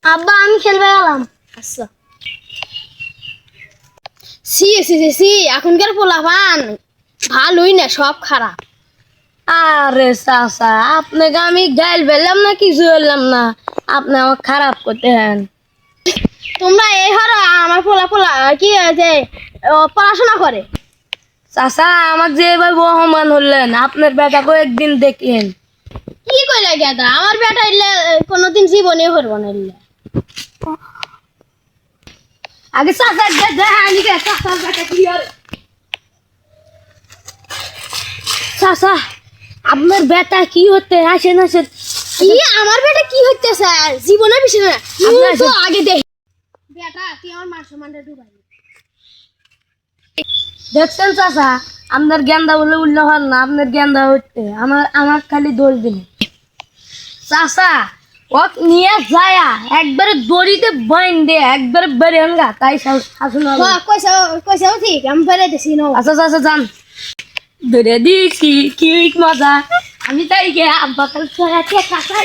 আব্বা আমি খেলবে গেলাম। আচ্ছা। সি সি সি সি এখনকার পোলাপান ভালোই না, সব খারাপ। আরে চাচা আপনাকে আমি গাইল বেললাম না কিছু বললাম না, আপনি আমার খারাপ করতেন। তোমরা এই হরো আমার পোলা পোলা কি যে পড়াশোনা করে। চাচা আমার যে এবার অপমান হলেন, আপনার বেটাকে একদিন দেখেন। কি কইলা গেদা, আমার বেটা ইলে কোনোদিন জীবনে করবো না ইলে। আগে চাচা চাচার বেটা কি আর চাচা আপনার বেটা কি হতে আসেন আসেন। কি আমার বেটা কি হইতেছে জীবনের বিষয় না, আপনার তো আগে দেখ বেটা তুই আমার মান সম্মানটা ডুবাই। দেখছেন চাচা আপনার গেন্দা বলে উল্ল হন না, আপনার গেন্দা হচ্ছে আমার খালি দোষ দিন। চাচা ও নিয়ে যায়া একবারে দড়িতে বাইন দে একবারে বেড়ে হঙ্গা তাই শাসন হবে। হ্যাঁ কইসাও ঠিক, আমি বেড়ে দিছি নো। আচ্ছা চাচা যান ধরে দিয়েছি কি মজা। আমি তাই গে আব্বা কাল কাকা